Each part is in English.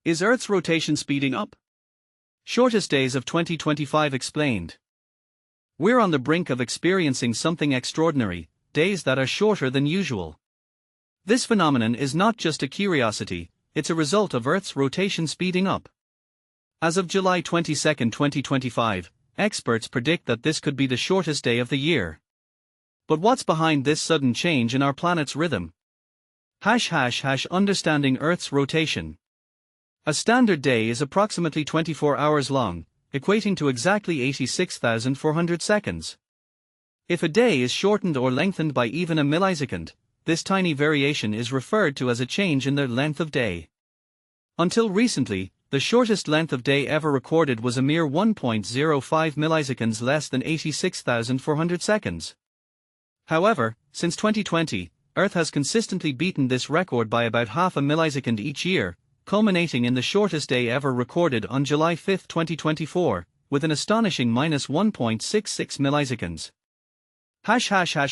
Is Earth's rotation speeding up? Shortest days of 2025 explained. We're on the brink of experiencing something extraordinary, days that are shorter than usual. This phenomenon is not just a curiosity, it's a result of Earth's rotation speeding up. As of July 22, 2025, experts predict that this could be the shortest day of the year. But what's behind this sudden change in our planet's rhythm? Understanding Earth's rotation. A standard day is approximately 24 hours long, equating to exactly 86,400 seconds. If a day is shortened or lengthened by even a millisecond, this tiny variation is referred to as a change in the length of day. Until recently, the shortest length of day ever recorded was a mere 1.05 milliseconds, less than 86,400 seconds. However, since 2020, Earth has consistently beaten this record by about half a millisecond each year, culminating in the shortest day ever recorded on July 5, 2024, with an astonishing -1.66 milliseconds.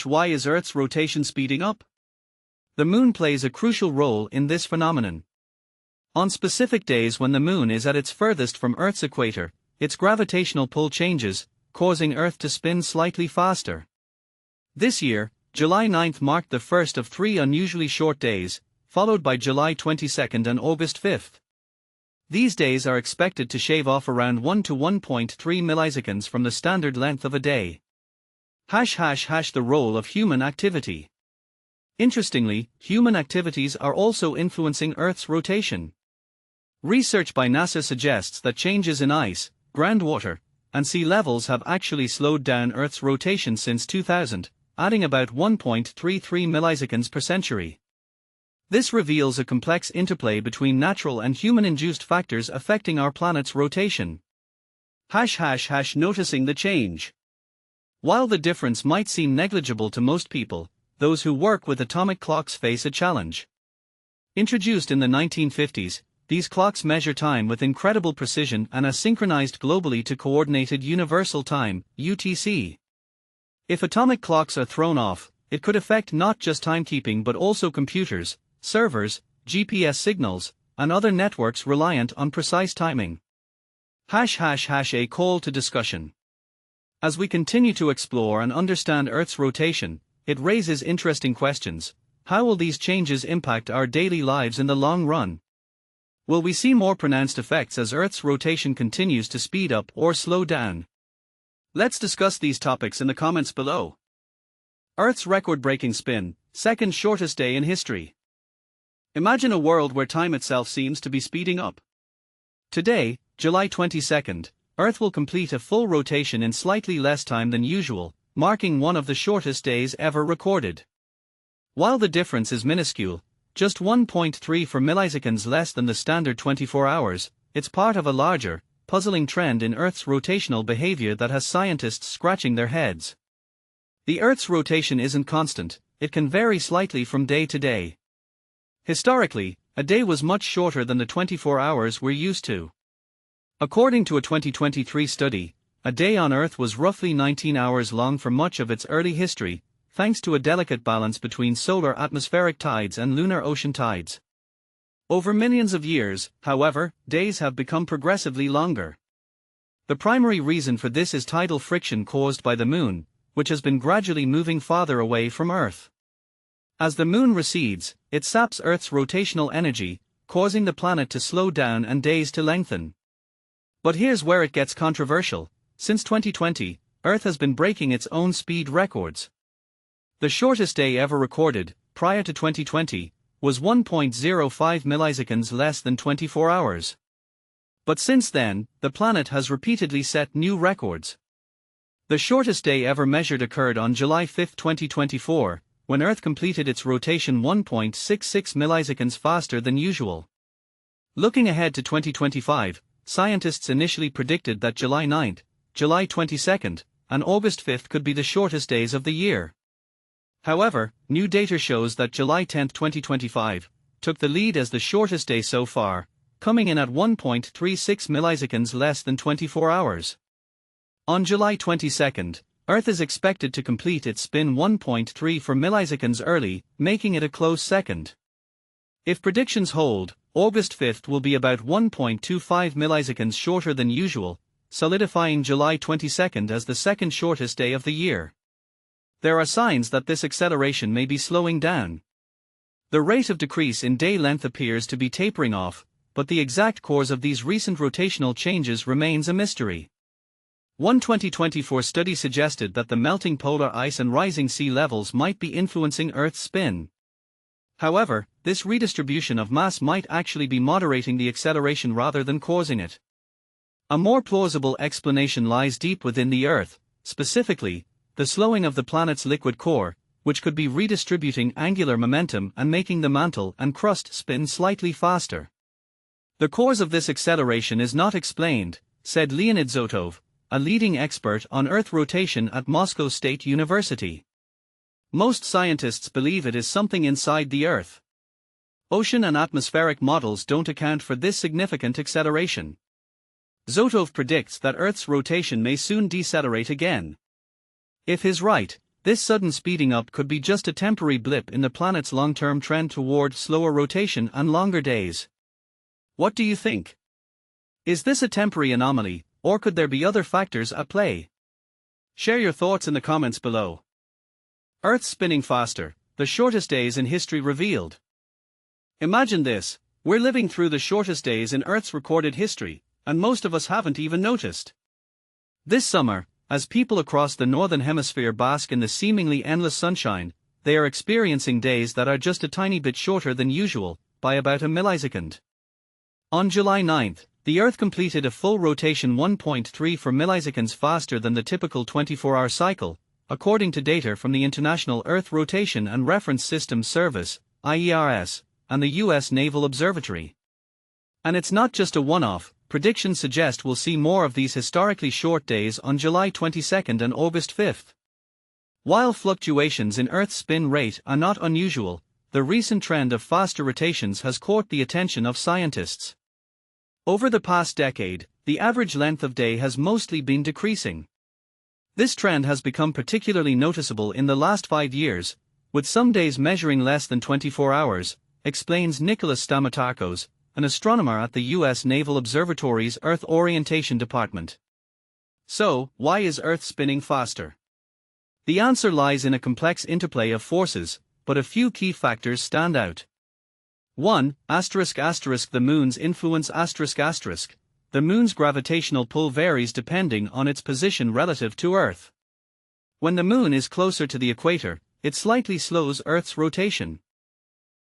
Why is Earth's rotation speeding up? The Moon plays a crucial role in this phenomenon. On specific days when the Moon is at its furthest from Earth's equator, its gravitational pull changes, causing Earth to spin slightly faster. This year, July 9 marked the first of 3 unusually short days, followed by July 22 and August 5. These days are expected to shave off around 1 to 1.3 milliseconds from the standard length of a day. The role of human activity. Interestingly, human activities are also influencing Earth's rotation. Research by NASA suggests that changes in ice, groundwater, and sea levels have actually slowed down Earth's rotation since 2000, adding about 1.33 milliseconds per century. This reveals a complex interplay between natural and human-induced factors affecting our planet's rotation. Noticing the change. While the difference might seem negligible to most people, those who work with atomic clocks face a challenge. Introduced in the 1950s, these clocks measure time with incredible precision and are synchronized globally to Coordinated Universal Time (UTC). If atomic clocks are thrown off, it could affect not just timekeeping but also computers, servers, GPS signals, and other networks reliant on precise timing. A call to discussion. As we continue to explore and understand Earth's rotation, it raises interesting questions. How will these changes impact our daily lives in the long run? Will we see more pronounced effects as Earth's rotation continues to speed up or slow down? Let's discuss these topics in the comments below. Earth's record-breaking spin, second shortest day in history. Imagine a world where time itself seems to be speeding up. Today, July 22, Earth will complete a full rotation in slightly less time than usual, marking one of the shortest days ever recorded. While the difference is minuscule, just 1.34 milliseconds less than the standard 24 hours, it's part of a larger, puzzling trend in Earth's rotational behavior that has scientists scratching their heads. The Earth's rotation isn't constant, it can vary slightly from day to day. Historically, a day was much shorter than the 24 hours we're used to. According to a 2023 study, a day on Earth was roughly 19 hours long for much of its early history, thanks to a delicate balance between solar atmospheric tides and lunar ocean tides. Over millions of years, however, days have become progressively longer. The primary reason for this is tidal friction caused by the Moon, which has been gradually moving farther away from Earth. As the Moon recedes, it saps Earth's rotational energy, causing the planet to slow down and days to lengthen. But here's where it gets controversial. Since 2020, Earth has been breaking its own speed records. The shortest day ever recorded, prior to 2020, was 1.05 milliseconds less than 24 hours. But since then, the planet has repeatedly set new records. The shortest day ever measured occurred on July 5, 2024, when Earth completed its rotation 1.66 milliseconds faster than usual. Looking ahead to 2025, scientists initially predicted that July 9, July 22, and August 5 could be the shortest days of the year. However, new data shows that July 10, 2025, took the lead as the shortest day so far, coming in at 1.36 milliseconds less than 24 hours. On July 22, Earth is expected to complete its spin 1.34 milliseconds early, making it a close second. If predictions hold, August 5th will be about 1.25 milliseconds shorter than usual, solidifying July 22nd as the second shortest day of the year. There are signs that this acceleration may be slowing down. The rate of decrease in day length appears to be tapering off, but the exact cause of these recent rotational changes remains a mystery. One 2024 study suggested that the melting polar ice and rising sea levels might be influencing Earth's spin. However, this redistribution of mass might actually be moderating the acceleration rather than causing it. A more plausible explanation lies deep within the Earth, specifically, the slowing of the planet's liquid core, which could be redistributing angular momentum and making the mantle and crust spin slightly faster. The cause of this acceleration is not explained, said Leonid Zotov, a leading expert on Earth rotation at Moscow State University. Most scientists believe it is something inside the Earth. Ocean and atmospheric models don't account for this significant acceleration. Zotov predicts that Earth's rotation may soon decelerate again. If he's right, this sudden speeding up could be just a temporary blip in the planet's long-term trend toward slower rotation and longer days. What do you think? Is this a temporary anomaly, or could there be other factors at play? Share your thoughts in the comments below. Earth spinning faster, the shortest days in history revealed. Imagine this, we're living through the shortest days in Earth's recorded history, and most of us haven't even noticed. This summer, as people across the northern hemisphere bask in the seemingly endless sunshine, they are experiencing days that are just a tiny bit shorter than usual, by about a millisecond. On July 9th, the Earth completed a full rotation 1.34 milliseconds faster than the typical 24-hour cycle, according to data from the International Earth Rotation and Reference Systems Service, IERS, and the U.S. Naval Observatory. And it's not just a one-off, predictions suggest we'll see more of these historically short days on July 22nd and August 5th. While fluctuations in Earth's spin rate are not unusual, the recent trend of faster rotations has caught the attention of scientists. Over the past decade, the average length of day has mostly been decreasing. This trend has become particularly noticeable in the last 5 years, with some days measuring less than 24 hours, explains Nicholas Stamatakos, an astronomer at the U.S. Naval Observatory's Earth Orientation Department. So, why is Earth spinning faster? The answer lies in a complex interplay of forces, but a few key factors stand out. 1. The Moon's influence. The Moon's gravitational pull varies depending on its position relative to Earth. When the Moon is closer to the equator, it slightly slows Earth's rotation.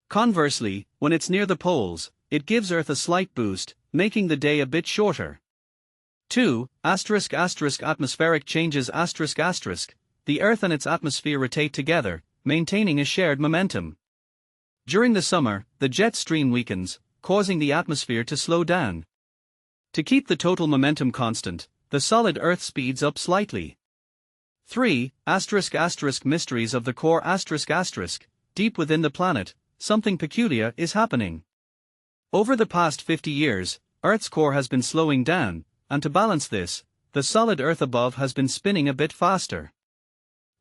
Conversely, when it's near the poles, it gives Earth a slight boost, making the day a bit shorter. 2. Atmospheric changes. The Earth and its atmosphere rotate together, maintaining a shared momentum. During the summer, the jet stream weakens, causing the atmosphere to slow down. To keep the total momentum constant, the solid Earth speeds up slightly. 3. Mysteries of the core. Deep within the planet, something peculiar is happening. Over the past 50 years, Earth's core has been slowing down, and to balance this, the solid Earth above has been spinning a bit faster.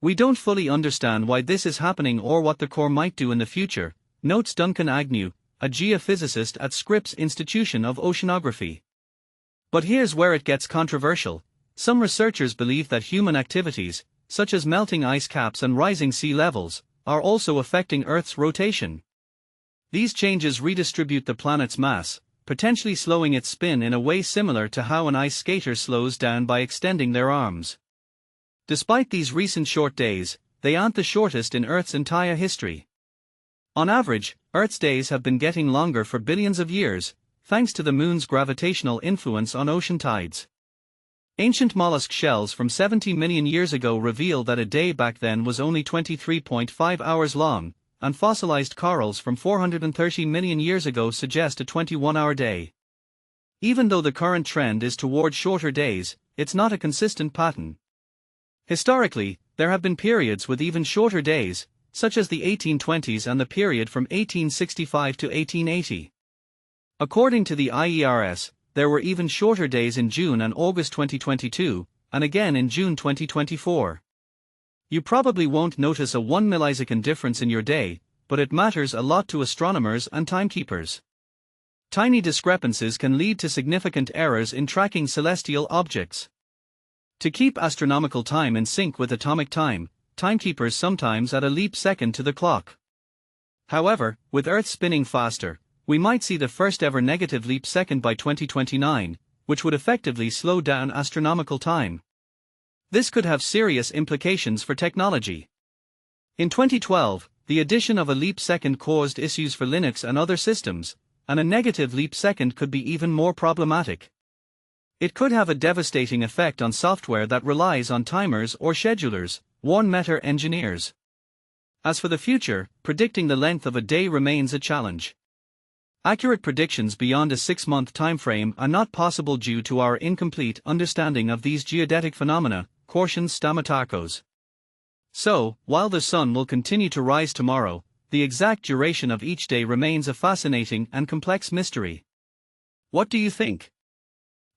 We don't fully understand why this is happening or what the core might do in the future, notes Duncan Agnew, a geophysicist at Scripps Institution of Oceanography. But here's where it gets controversial. Some researchers believe that human activities, such as melting ice caps and rising sea levels, are also affecting Earth's rotation. These changes redistribute the planet's mass, potentially slowing its spin in a way similar to how an ice skater slows down by extending their arms. Despite these recent short days, they aren't the shortest in Earth's entire history. On average, Earth's days have been getting longer for billions of years, thanks to the Moon's gravitational influence on ocean tides. Ancient mollusk shells from 70 million years ago reveal that a day back then was only 23.5 hours long, and fossilized corals from 430 million years ago suggest a 21-hour day. Even though the current trend is toward shorter days, it's not a consistent pattern. Historically, there have been periods with even shorter days, such as the 1820s and the period from 1865 to 1880. According to the IERS, there were even shorter days in June and August 2022, and again in June 2024. You probably won't notice a 1 millisecond difference in your day, but it matters a lot to astronomers and timekeepers. Tiny discrepancies can lead to significant errors in tracking celestial objects. To keep astronomical time in sync with atomic time, timekeepers sometimes add a leap second to the clock. However, with Earth spinning faster, we might see the first ever negative leap second by 2029, which would effectively slow down astronomical time. This could have serious implications for technology. In 2012, the addition of a leap second caused issues for Linux and other systems, and a negative leap second could be even more problematic. It could have a devastating effect on software that relies on timers or schedulers, warn Meta engineers. As for the future, predicting the length of a day remains a challenge. Accurate predictions beyond a 6-month timeframe are not possible due to our incomplete understanding of these geodetic phenomena, cautions Stamatakos. So, while the sun will continue to rise tomorrow, the exact duration of each day remains a fascinating and complex mystery. What do you think?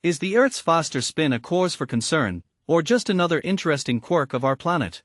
Is the Earth's faster spin a cause for concern, or just another interesting quirk of our planet?